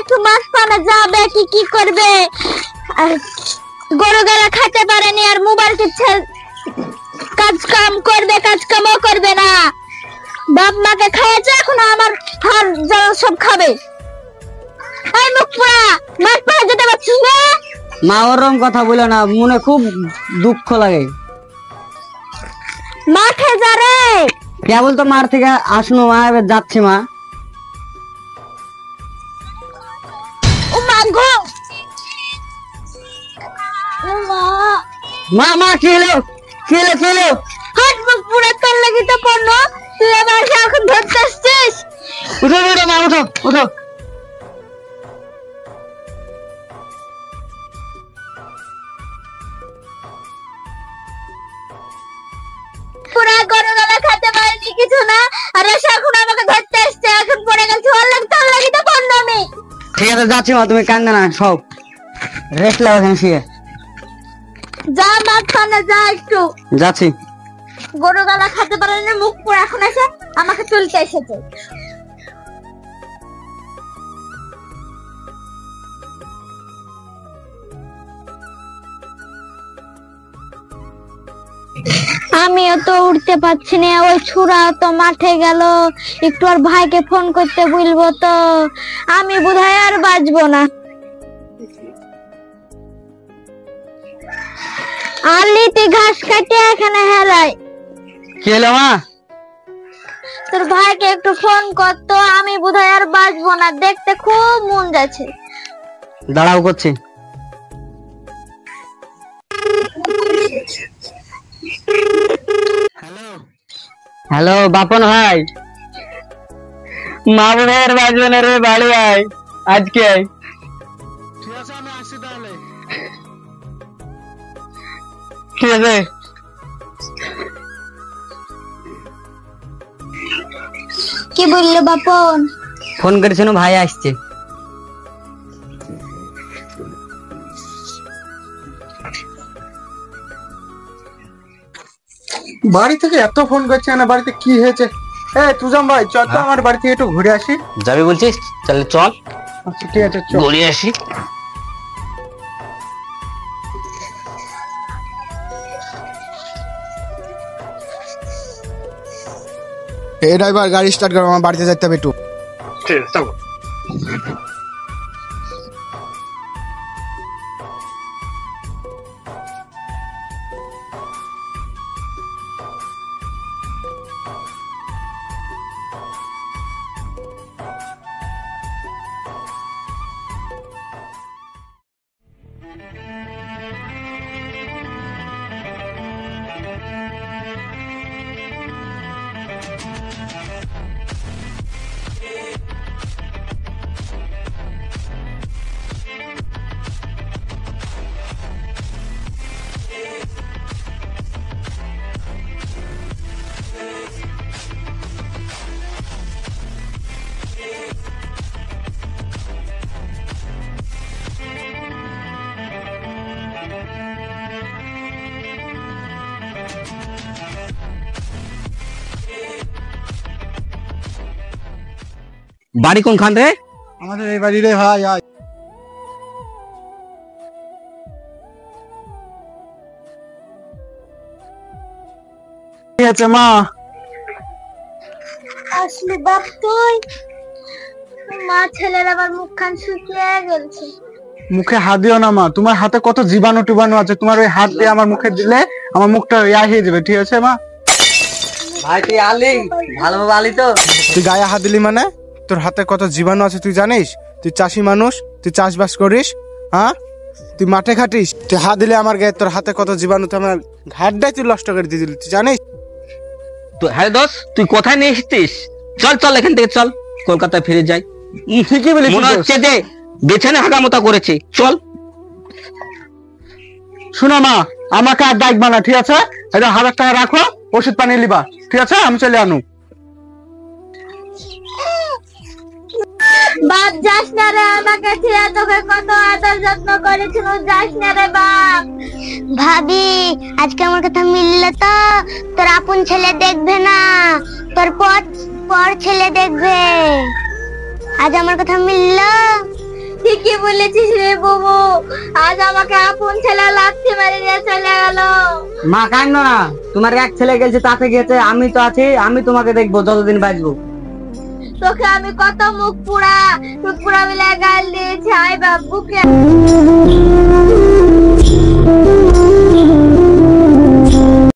একটু মাছ পানে যাবে কি কি করবে, আর গরু গালা খেতে পারেনি, আর মোবাইল টিপছে, কাজ কাম করবে, কাজ কামও করবে না। বাপ মাকে খাইয়েছে, এখন আমার হার জল সব খাবে। এই মুখ পোড়া, মাছ পানে যেতে পারছিস না? মা ওরকম কথা বলে না, মনে খুব দুঃখ লাগে। মাঠে যা রে। কেবল তো মার থেকে আসলো মা, এবার যাচ্ছি মা। ও মা গো, ও মা মা মা কি হলো, কি হলো, কি হলো? হাত মুখ পুরো তোর লাগি তো পড়ল, তুই আবার এখন ধরতে আসছিস? উঠো উঠো মা, উঠো উঠো। পুরা গরু গালা খেতে পারিনি কিছু না, আর এসে এখন আমাকে ধরতে আসছে, এখন পড়ে গেছে, তোর লাগি তো পড়ল আমি। ঠিক আছে যাচ্ছি মা, তুমি কান্দে না, সব রেস্ট লাও এখানে শুয়ে। যা মাছ পানে যা, একটু যাচ্ছি। গরু গালা খেতে পারেনি, মুখ পুরো এখন এসে আমাকে তুলতে এসেছে। আমিও তো উঠতে পারছি না, ওই ছুরা তো মাঠে গেল, একটু আর ভাইকে ফোন করতে বলবো তো, আমি বোধহয় আর বাঁচবো না। আলিতে ঘাস কাটে এখানে হেলাই। কি হলো মা? তোর ভাইকে একটু ফোন কর তো, আমি বোধহয় আর বাঁচবো না, দেখতে খুব মন যাচ্ছে। দাঁড়াও করছি। হ্যালো হ্যালো বাপন ভাই, মা বোনের বাজবে না রে, বাড়ি আয় আজকে আয়। ঠিক আছে আমি আসছি তাহলে। ঠিক আছে। কি বললো বাপন? ফোন করেছিল, ভাই আসছে। বাড়ি থেকে এত ফোন করছে না, বাড়িতে কি হয়েছে? তুজাম ভাই চল তো আমার বাড়ি থেকে একটু ঘুরে আসি। যাবি বলছিস? তাহলে চল। আচ্ছা ঠিক আছে চল। ঘুরে আসি। এই ড্রাইভার গাড়ি স্টার্ট করো, আমার বাড়িতে যেতে হবে একটু। ঠিক আছে চল। বাড়ি কোনখান রে? আমাদের এই বাড়ি রে ভাই। আয় ঠিক আছে মা। আসলি বাপ তুই? মা ছেলের আবার মুখখান শুকিয়ে গেছে। মুখে হাত দিও না মা, তোমার হাতে কত জীবাণু টিবাণু আছে, তোমার ওই হাত দিয়ে আমার মুখে দিলে আমার মুখটা ইয়া হয়ে যাবে। ঠিক আছে মা? ভাই তুই আলি ভালোভাবে আলি তো? তুই গায়ে হাত দিলি মানে? তোর হাতে কত জীবাণু আছে তুই জানিস? তুই চাষি মানুষ, তুই চাষবাস করিস, হ্যাঁ? তুই মাঠে খাটিস, তুই হাত দিলে আমার গায়ে, তোর হাতে কত জীবাণু, তো আমার ঘাটটাই তুই নষ্ট করে দিয়ে দিলি, তুই জানিস? হ্যাঁ দোষ, তুই কোথায় নিয়ে এসেছিস? চল চল এখান থেকে চল, কলকাতায় ফিরে যাই। ঠিকই বলিস। মনে হচ্ছে যে বেছানে হাগামতা করেছে। চল। শোনো মা, আমাকে আর ডাকবা না, ঠিক আছে? 1000 টাকা রাখো, ওষুধ পানি লিবা, ঠিক আছে? আমি চলে আনু। বাপ যাস না রে, আমাকে ছেড়ে তোকে কত আদর যত্ন করেছিল, যাস না রে বাপ। ভাবি আজকে আমার কথা মিললে তো তোর আপন ছেলে দেখবে না, তোর পর ছেলে দেখবে। আজ আমার কথা মিললো, বলেছিস রে বুবু, আজ আমাকে আপন ছেলে লাথি মেরে দিয়ে চলে গেল। মা কান্না না, তোমার এক ছেলে গেছে তাতে গেছে, আমি তো আছি, আমি তোমাকে দেখবো যতদিন বাঁচবো। তোকে আমি কত মুখ পুরা মিলে গাল দিয়েছি, আই বাবুকে